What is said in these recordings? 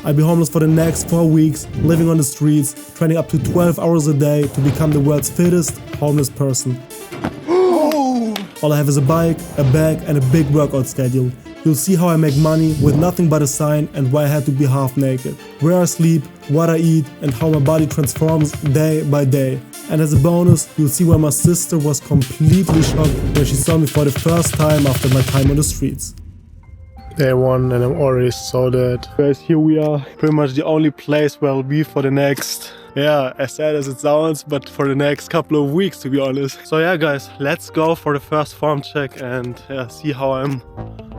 I'd be homeless for the next 4 weeks, living on the streets, training up to 12 hours a day to become the world's fittest homeless person. All I have is a bike, a bag and a big workout schedule. You'll see how I make money with nothing but a sign and why I had to be half naked. Where I sleep, what I eat and how my body transforms day by day. And as a bonus, you'll see why my sister was completely shocked when she saw me for the first time after my time on the streets. Day 1 and I'm already so dead. Guys, here we are. Pretty much the only place where I'll be for the next, as sad as it sounds, but for the next couple of weeks to be honest. So yeah guys, let's go for the first form check and see how I'm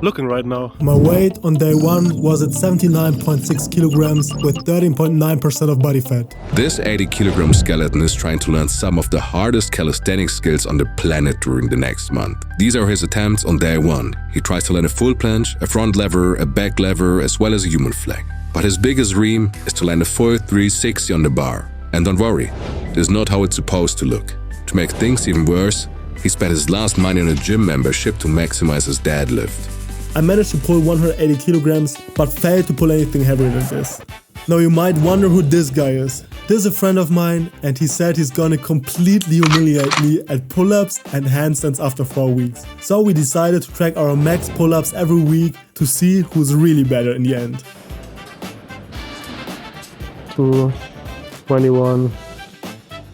looking right now. My weight on day 1 was at 79.6 kilograms with 13.9% of body fat. This 80-kilogram skeleton is trying to learn some of the hardest calisthenics skills on the planet during the next month. These are his attempts on day 1. He tries to learn a full planche, a front lever, a back lever, as well as a human flag. But his biggest dream is to land a full 360 on the bar. And don't worry, this is not how it's supposed to look. To make things even worse, he spent his last money on a gym membership to maximize his deadlift. I managed to pull 180 kilograms, but failed to pull anything heavier than this. Now you might wonder who this guy is. This is a friend of mine and he said he's gonna completely humiliate me at pull-ups and handstands after 4 weeks. So we decided to track our max pull-ups every week to see who's really better in the end. 2, 21,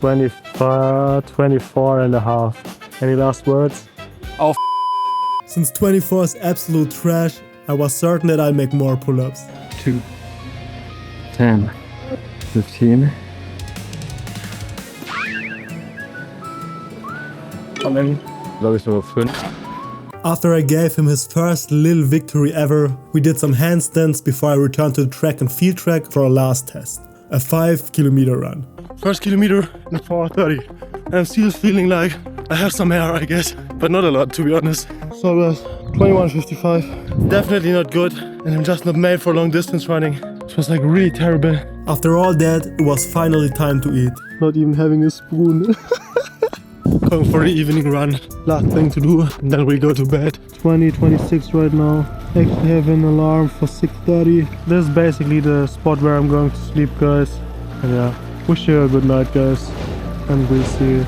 25, 24 and a half. Any last words? Oh, Since 24 is absolute trash, I was certain that I'd make more pull-ups. 2, 10, 15. Kommen, glaube ich, so 5. After I gave him his first little victory ever, we did some handstands before I returned to the track and field track for our last test. A 5-kilometer run. First kilometer in 4:30. And I'm still feeling like I have some air, I guess. But not a lot, to be honest. So guys, 21:55. Definitely not good. And I'm just not made for long distance running. It was like really terrible. After all that, it was finally time to eat. Not even having a spoon. Going for the evening run. Last thing to do, and then we go to bed. 20:26 right now. Actually have an alarm for 6:30. This is basically the spot where I'm going to sleep, guys. And yeah, wish you a good night, guys. And we'll see you.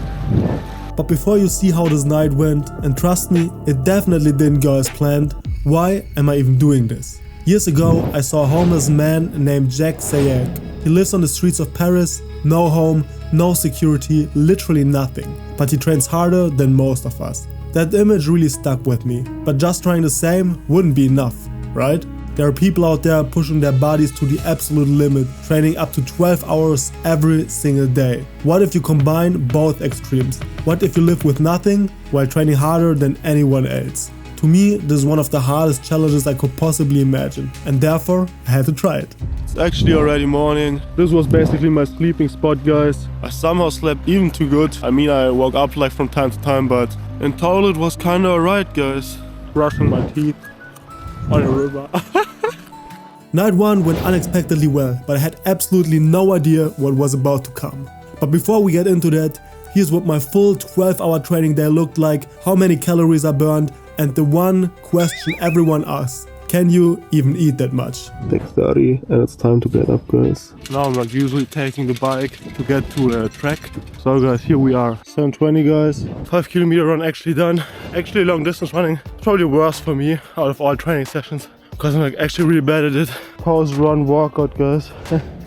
But before you see how this night went, and trust me, it definitely didn't go as planned, why am I even doing this? Years ago, I saw a homeless man named Jack Sayek. He lives on the streets of Paris, no home, no security, literally nothing. But he trains harder than most of us. That image really stuck with me, but just trying the same wouldn't be enough, right? There are people out there pushing their bodies to the absolute limit, training up to 12 hours every single day. What if you combine both extremes? What if you live with nothing while training harder than anyone else? To me, this is one of the hardest challenges I could possibly imagine, and therefore I had to try it. It's actually already morning. This was basically my sleeping spot, guys. I somehow slept even too good. I mean, I woke up like from time to time, but in total it was kinda alright, guys. Brushing my teeth on a river. Night 1 went unexpectedly well, but I had absolutely no idea what was about to come. But before we get into that, here's what my full 12-hour training day looked like, how many calories I burned, and the one question everyone asks: can you even eat that much? 6:30 and it's time to get up, guys. Now I'm not usually taking the bike to get to a track. So guys, here we are. 7:20 guys. 5-kilometer run actually done. Actually long distance running. It's probably worse for me out of all training sessions, because I'm like actually really bad at it. Pause, run, workout, guys.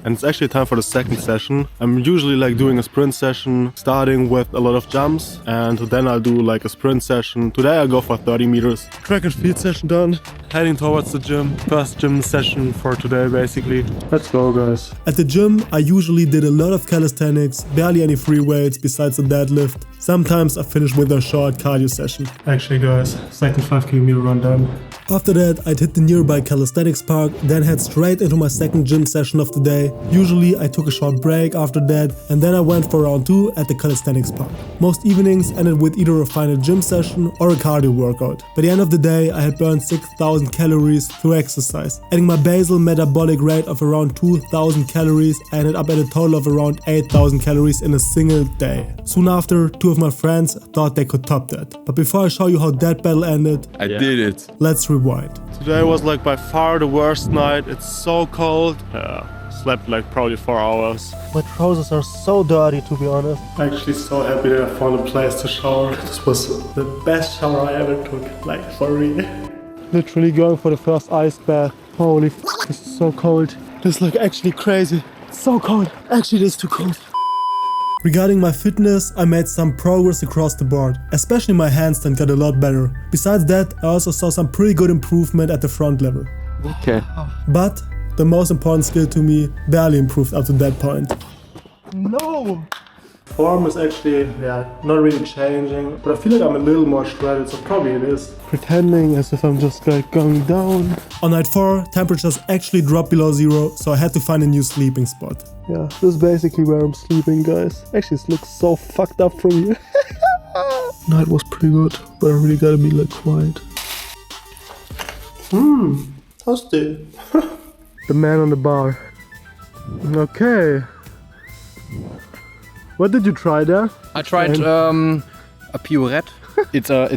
And it's actually time for the second session. I'm usually like doing a sprint session, starting with a lot of jumps, and then I'll do like a sprint session. Today I'll go for 30 meters. Track and field session done. Heading towards the gym. First gym session for today, basically. Let's go, guys. At the gym, I usually did a lot of calisthenics, barely any free weights besides the deadlift. Sometimes I finish with a short cardio session. Actually, guys, second 5-kilometer run done. After that, I'd hit the nearby calisthenics park, then head straight into my second gym session of the day. Usually, I took a short break after that, and then I went for round 2 at the calisthenics park. Most evenings ended with either a final gym session or a cardio workout. By the end of the day, I had burned 6,000 calories through exercise. Adding my basal metabolic rate of around 2,000 calories, I ended up at a total of around 8,000 calories in a single day. Soon after, 2 of my friends thought they could top that. But before I show you how that battle ended, I did it. Let's rewind. rewind. Today was like by far the worst night. It's so cold. Slept like probably 4 hours. My trousers are so dirty, to be honest. I'm actually so happy that I found a place to shower. This was the best shower I ever took, like for real. Literally going for the first ice bath. Holy f, this is so cold. This is like actually crazy. It's so cold. Actually, this is too cold. Regarding my fitness, I made some progress across the board. Especially my handstand got a lot better. Besides that, I also saw some pretty good improvement at the front lever. Okay. But the most important skill to me barely improved up to that point. No! Form is actually, not really changing, but I feel like I'm a little more shredded, so probably it is. Pretending as if I'm just like going down. On night 4, temperatures actually dropped below 0, so I had to find a new sleeping spot. Yeah, this is basically where I'm sleeping, guys. Actually, it looks so fucked up from here. Night was pretty good, but I really gotta be like quiet. Toasty. The man on the bar. Okay. What did you try there? I tried a pirouette. It's a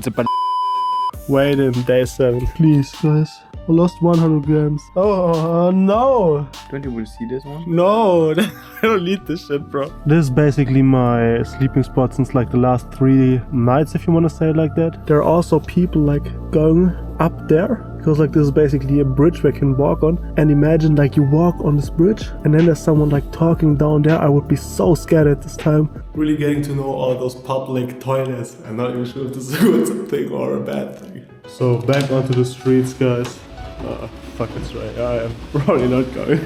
Wait in day 7. Please, guys. I lost 100 grams. Oh, no. Don't you want to see this one? No, I don't need this shit, bro. This is basically my sleeping spot since like the last 3 nights, if you want to say it like that. There are also people like going up there, because like this is basically a bridge where you can walk on. And imagine like you walk on this bridge and then there's someone like talking down there. I would be so scared at this time. Really getting to know all those public toilets. I'm not even sure if this is a good thing or a bad thing. So back onto the streets, guys. Fuck, it's right. I am probably not going.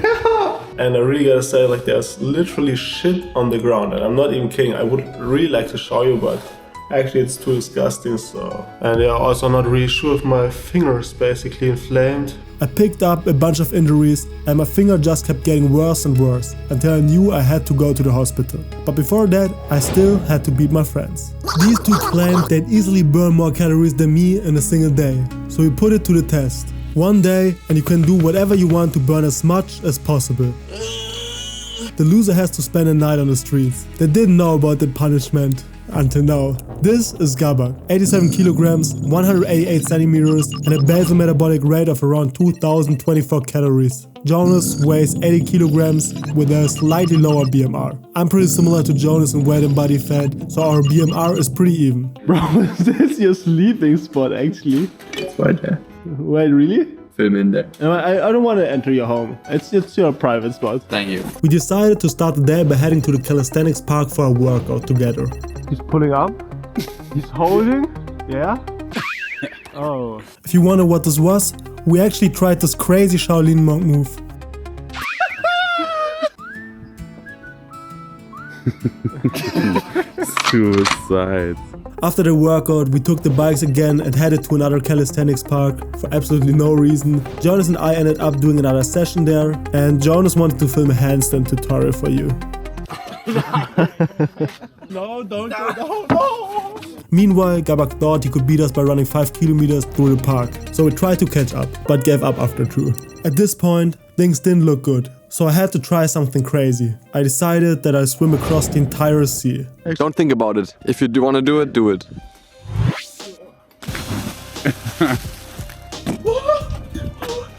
And I really gotta say, like, there's literally shit on the ground, and I'm not even kidding. I would really like to show you, but actually it's too disgusting. So, and yeah, also not really sure if my finger's basically inflamed. I picked up a bunch of injuries, and my finger just kept getting worse and worse until I knew I had to go to the hospital. But before that, I still had to beat my friends. These two claimed they'd easily burn more calories than me in a single day, so we put it to the test. One day, and you can do whatever you want to burn as much as possible. The loser has to spend a night on the streets. They didn't know about the punishment until now. This is Gabak, 87 kilograms, 188 centimeters, and a basal metabolic rate of around 2024 calories. Jonas weighs 80 kilograms with a slightly lower BMR. I'm pretty similar to Jonas in weight and body fat, so our BMR is pretty even. Bro, is this your sleeping spot actually? It's right there. Wait, really? Film in there. I don't want to enter your home. It's your private spot. Thank you. We decided to start the day by heading to the calisthenics park for a workout together. He's pulling up. He's holding. Yeah. Oh. If you wonder what this was, we actually tried this crazy Shaolin monk move. Suicide. After the workout, we took the bikes again and headed to another calisthenics park for absolutely no reason. Jonas and I ended up doing another session there, and Jonas wanted to film a handstand tutorial for you. No, don't do that. No. Meanwhile, Gabak thought he could beat us by running 5 kilometers through the park, so we tried to catch up, but gave up after 2. At this point, things didn't look good, so I had to try something crazy. I decided that I'd swim across the entire sea. Don't think about it. If you do want to do it, do it.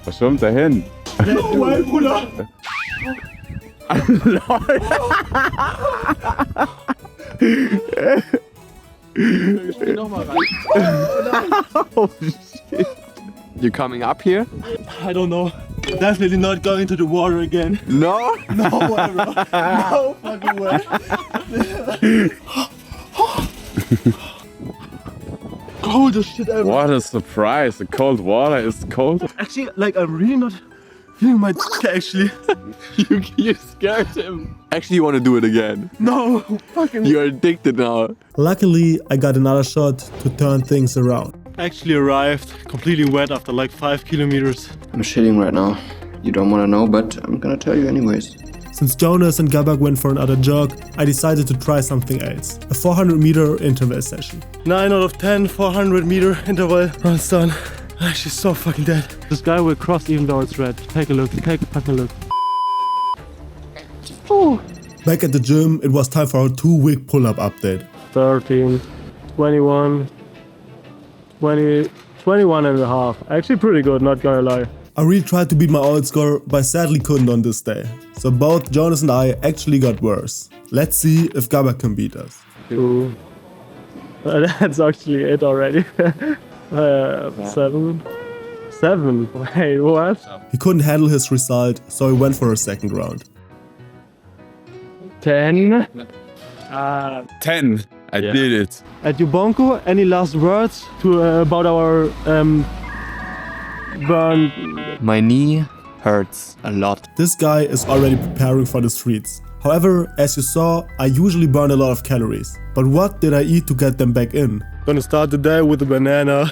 Was schwimmt da hin? No way, Bruder! Oh shit. You coming up here? I don't know. Definitely not going to the water again. No? No way, bro. No fucking way. Cold as shit ever. What a surprise. The cold water is cold. Actually, like, I'm really not feeling my dick, actually. You scared him. Actually, you want to do it again? No, fucking. You're addicted now. Luckily, I got another shot to turn things around. Actually arrived completely wet after like 5 kilometers. I'm shitting right now. You don't want to know, but I'm gonna tell you anyways. Since Jonas and Gabak went for another jog, I decided to try something else. A 400-meter interval session. 9 out of 10 400-meter interval runs done. She's so fucking dead. This guy will cross even though it's red. Take a look, take a fucking look. Ooh. Back at the gym, it was time for our 2-week pull-up update. 13, 21, 20, 21.5. Actually pretty good, not gonna lie. I really tried to beat my old score, but sadly couldn't on this day. So both Jonas and I actually got worse. Let's see if Gabba can beat us. 2. That's actually it already. 7. 7. Wait, what? He couldn't handle his result, so he went for a second round. 10. 10. I did it. At Ubonko, any last words to about our burn? My knee hurts a lot. This guy is already preparing for the streets. However, as you saw, I usually burn a lot of calories. But what did I eat to get them back in? Gonna start the day with a banana.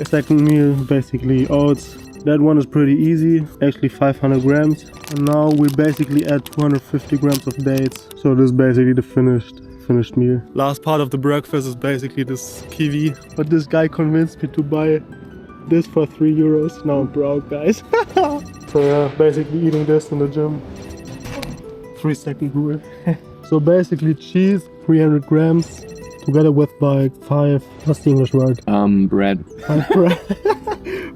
Second meal, basically oats. That one is pretty easy, actually 500 grams. And now we basically add 250 grams of dates. So this is basically the finished meal. Last part of the breakfast is basically this kiwi. But this guy convinced me to buy this for 3 euros. Now I'm broke, guys. So yeah, basically eating this in the gym. 3-second rule. So basically cheese, 300 grams, together with like 5, what's the English word? Bread.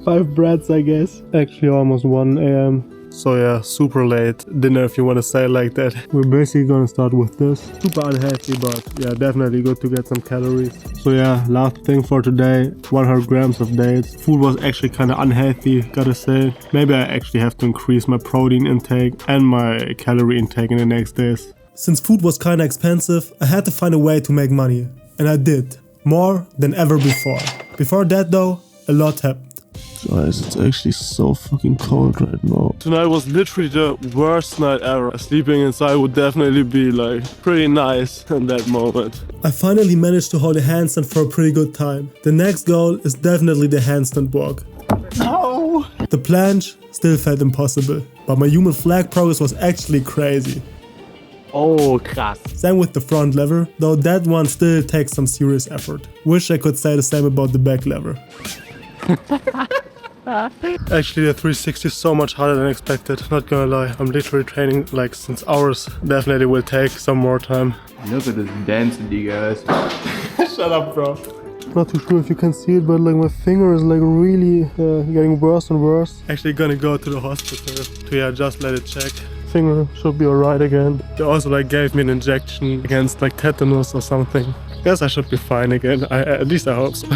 5 breads, I guess. Actually almost 1 AM. So yeah, super late dinner if you want to say it like that. We're basically gonna start with this. Super unhealthy, but yeah, definitely good to get some calories. So yeah, last thing for today, 100 grams of dates. Food was actually kind of unhealthy, gotta say. Maybe I actually have to increase my protein intake and my calorie intake in the next days. Since food was kind of expensive, I had to find a way to make money. And I did. More than ever before. Before that though, a lot happened. Guys, it's actually so fucking cold right now. Tonight was literally the worst night ever. Sleeping inside would definitely be like pretty nice in that moment. I finally managed to hold a handstand for a pretty good time. The next goal is definitely the handstand walk. No! The planche still felt impossible, but my human flag progress was actually crazy. Oh, krass. Same with the front lever, though that one still takes some serious effort. Wish I could say the same about the back lever. Actually, the 360 is so much harder than expected, not gonna lie. I'm literally training like since hours. Definitely will take some more time. Look at this density, guys. Shut up, bro. Not too sure if you can see it, but like my finger is like really getting worse and worse. Actually gonna go to the hospital to just let it check. Finger should be alright again. They also like gave me an injection against like tetanus or something. Guess I should be fine again. At least I hope so.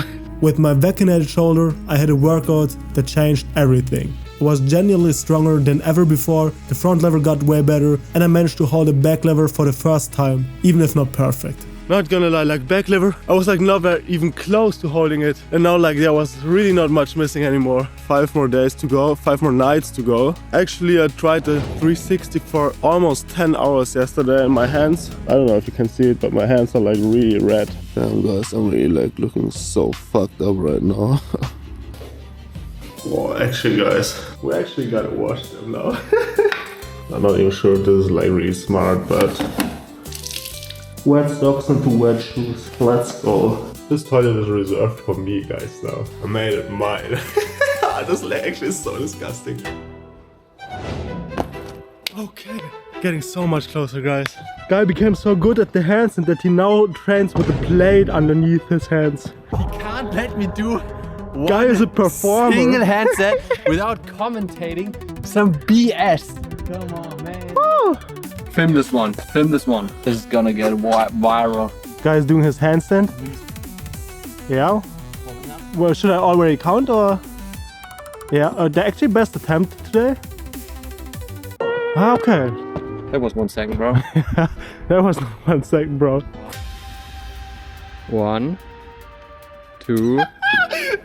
With my vaccinated shoulder, I had a workout that changed everything. I was genuinely stronger than ever before, the front lever got way better, and I managed to hold the back lever for the first time, even if not perfect. Not gonna lie, like back lever, I was like never even close to holding it. And now like there was really not much missing anymore. 5 more days to go, 5 more nights to go. Actually, I tried the 360 for almost 10 hours yesterday and my hands, I don't know if you can see it, but my hands are like really red. Damn guys, I'm really like looking so fucked up right now. Well, actually guys, we actually gotta wash them now. I'm not even sure if this is like really smart, but wet socks into wet shoes. Let's go. This toilet is reserved for me, guys, now. I made it mine. This leg actually is so disgusting. Okay. Getting so much closer, guys. Guy became so good at the handstand that he now trains with a plate underneath his hands. He can't let me do one Guy is a performer. single handstand without commentating some BS. Come on, man. Woo! Film this one. Film this one. This is gonna get viral. Guy's doing his handstand. Yeah. Well, should I already count or? Yeah, the actually best attempt today. Ah, okay. That was 1 second, bro. That was not 1 second, bro. 1, 2.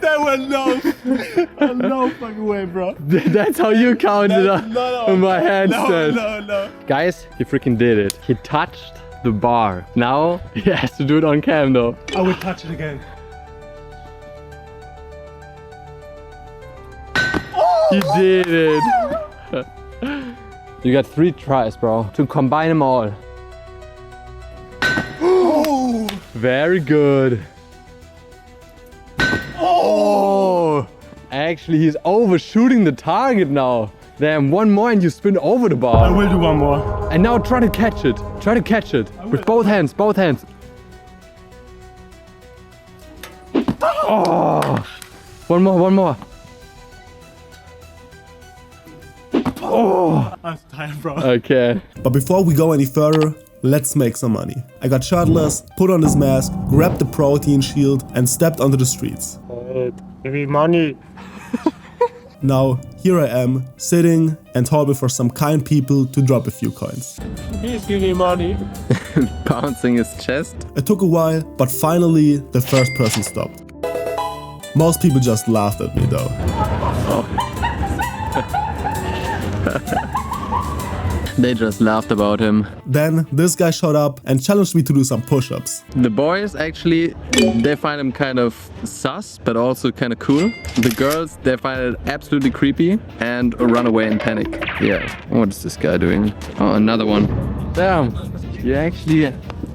That went no. No fucking way, bro. That's how you counted on my handstand. No. Guys, he freaking did it. He touched the bar. Now he has to do it on cam though. I will touch it again. He did it. You got 3 tries, bro, to combine them all. Very good. Oh! Actually, he's overshooting the target now. Damn, 1 more and you spin over the bar. I will do 1 more. And now try to catch it. Try to catch it. With both hands, both hands. Oh! One more. I'm tired, bro. Okay. But before we go any further, let's make some money. I got shirtless, put on this mask, grabbed the protein shield and stepped onto the streets. Give me money. Now, here I am, sitting and hoping for some kind people to drop a few coins. Please give me money. Bouncing his chest. It took a while, but finally the first person stopped. Most people just laughed at me though. They just laughed about him. Then this guy showed up and challenged me to do some push-ups. The boys actually, they find him kind of sus, but also kind of cool. The girls, they find it absolutely creepy and run away in panic. Yeah, what is this guy doing? Oh, another one. Damn, you actually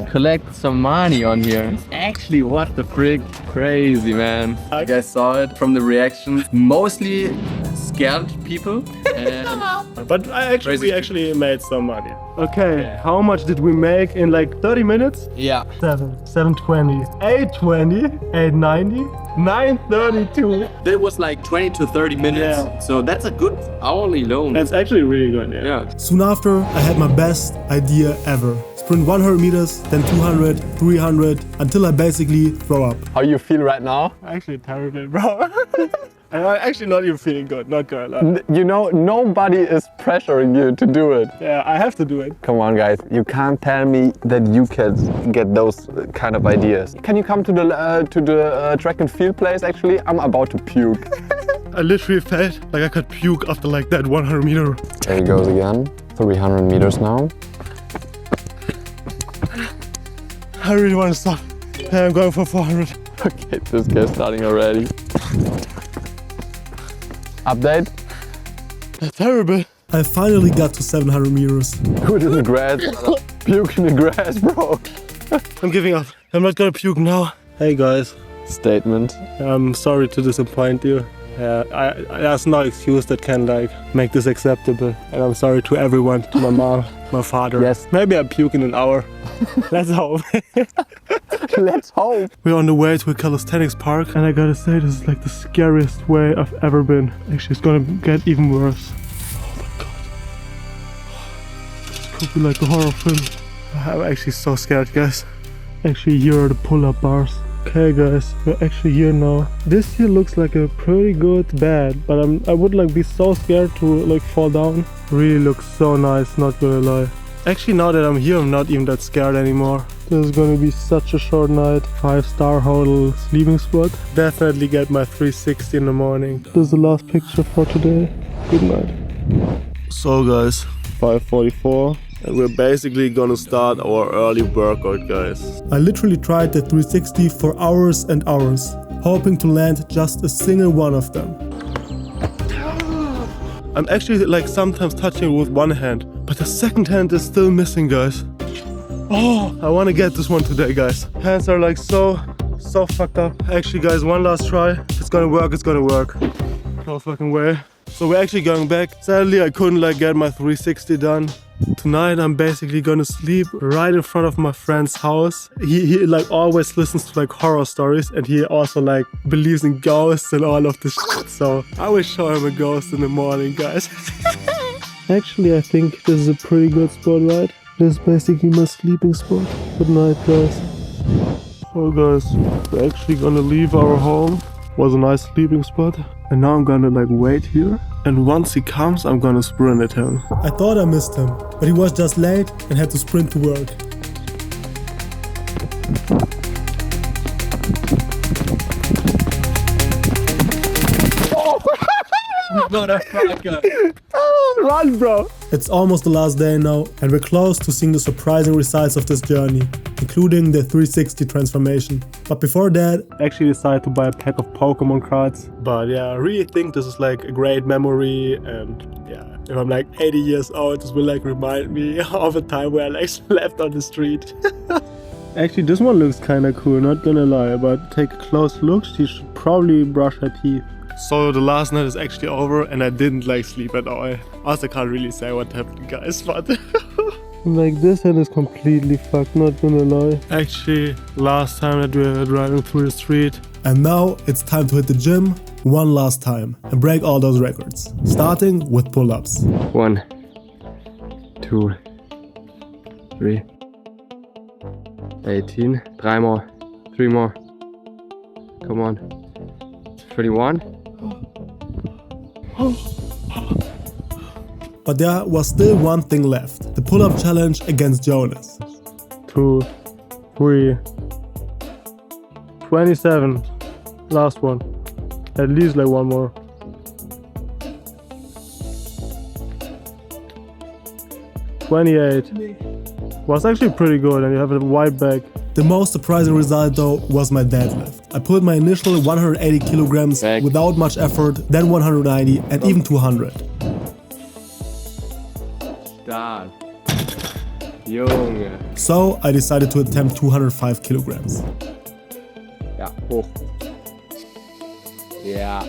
collect some money on here. Actually, what the frick? Crazy, man. You guys saw it from the reactions. Mostly scared people. But we actually made some money. Okay, how much did we make in like 30 minutes? Yeah. 720, 820, 890, 932. That was like 20 to 30 minutes. Yeah. So that's a good hourly loan. That's actually really good. Yeah. Soon after, I had my best idea ever. Sprint 100 meters, then 200, 300, until I basically throw up. How you feel right now? Actually terrible, bro. I'm actually not even feeling good, not gonna lie. You know, nobody is pressuring you to do it. Yeah, I have to do it. Come on, guys. You can't tell me that you can get those kind of ideas. Can you come to the track and field place? Actually, I'm about to puke. I literally felt like I could puke after like that 100 meter. There he goes again. 300 meters now. I really want to stop. I'm going for 400. Okay, this guy's starting already. Update. Terrible. I finally got to 700 meters. Put in the grass. Puke in the grass, bro. I'm giving up. I'm not gonna puke now. Hey guys, Statement. I'm sorry to disappoint you. There's no excuse that can like make this acceptable. And I'm sorry to everyone, to my mom, my father. Yes. Maybe I'll puke in an hour. Let's hope. Let's hope. We're on the way to a calisthenics park and I gotta say this is like the scariest way I've ever been. Actually, it's gonna get even worse. Oh my god. This could be like a horror film. I'm actually so scared, guys. Actually, here are the pull-up bars. Okay guys, we're actually here now. This here looks like a pretty good bed, but I would like be so scared to like fall down. Really looks so nice, not gonna lie. Actually, now that I'm here, I'm not even that scared anymore. This is gonna be such a short night. 5-star hotel sleeping spot. Definitely get my 360 in the morning. This is the last picture for today. Good night. So guys, 5:44. And we're basically gonna start our early workout, guys. I literally tried the 360 for hours and hours, hoping to land just a single one of them. I'm actually like sometimes touching with one hand, but the second hand is still missing, guys. Oh, I wanna get this one today, guys. Hands are like so fucked up. Actually, guys, one last try. If it's gonna work, it's gonna work. No fucking way. So we're actually going back. Sadly, I couldn't like get my 360 done. Tonight I'm basically gonna sleep right in front of my friend's house. He like always listens to like horror stories and he also like believes in ghosts and all of this shit. So I will show him a ghost in the morning, guys. Actually, I think this is a pretty good spot, right? This is basically my sleeping spot. Good night, guys. So guys, we're actually gonna leave our home. Was a nice sleeping spot. And now I'm gonna like wait here. And once he comes, I'm gonna sprint at him. I thought I missed him, but he was just late and had to sprint to work. Motherfucker. Run, bro! It's almost the last day now, and we're close to seeing the surprising results of this journey, including the 360 transformation. But before that, I actually decided to buy a pack of Pokemon cards. But yeah, I really think this is like a great memory, and yeah, if I'm like 80 years old, this will like remind me of a time where I like slept on the street. Actually, this one looks kinda cool, not gonna lie, but take a close look, she should probably brush her teeth. So the last night is actually over and I didn't like sleep at all. Also can't really say what happened, guys, but like this head is completely fucked, not gonna lie. Actually, last time that we were driving through the street. And now it's time to hit the gym one last time and break all those records, starting with pull-ups. 1, 2, 3, 18, 3 more, 3 more, come on, 21. But there was still one thing left, the pull-up challenge against Jonas. 2, 3, 27, last one, at least like one more. 28, was actually pretty good and you have a wide back. The most surprising result though was my deadlift. I pulled my initial 180 kilograms without much effort, then 190 and even 200. Stark. Junge. So I decided to attempt 205 kilograms. Ja, hoch. Ja.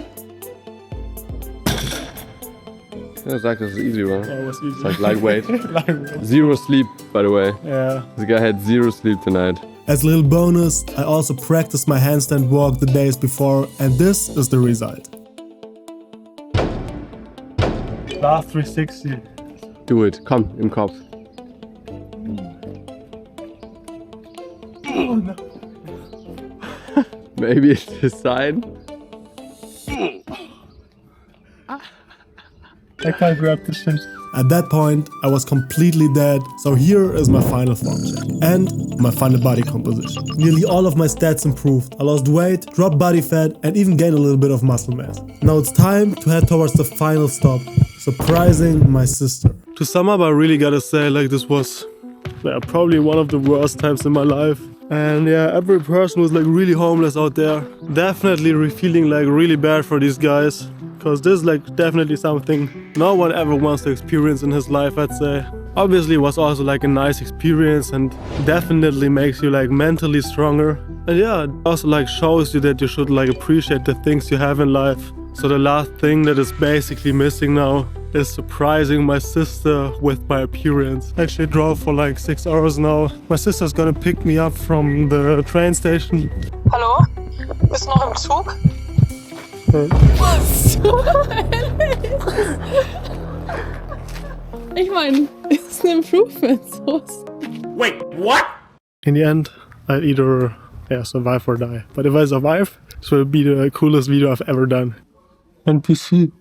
Ja, sag, das ist easy, right? Oh, it was easy. It's like lightweight. Lightweight. 0 sleep, by the way. Yeah. This guy had 0 sleep tonight. As a little bonus, I also practiced my handstand walk the days before, and this is the result. Last 360. Do it. Komm, im Kopf. Oh no. Maybe it's a sign. I can't grab this shit. At that point, I was completely dead, so here is my final form check and my final body composition. Nearly all of my stats improved. I lost weight, dropped body fat, and even gained a little bit of muscle mass. Now it's time to head towards the final stop, surprising my sister. To sum up, I really gotta say, like, this was probably one of the worst times in my life. And yeah, every person was like really homeless out there. Definitely feeling like really bad for these guys. Because this is like definitely something no one ever wants to experience in his life, I'd say. Obviously it was also like a nice experience and definitely makes you like mentally stronger. And yeah, it also like shows you that you should like appreciate the things you have in life. So the last thing that is basically missing now is surprising my sister with my appearance. I actually drove for like 6 hours now. My sister's gonna pick me up from the train station. Hallo? Bist du noch im Zug? Ich meine, it's an improvement. Wait, what? In the end, I'll either survive or die. But if I survive, this will be the coolest video I've ever done. NPC.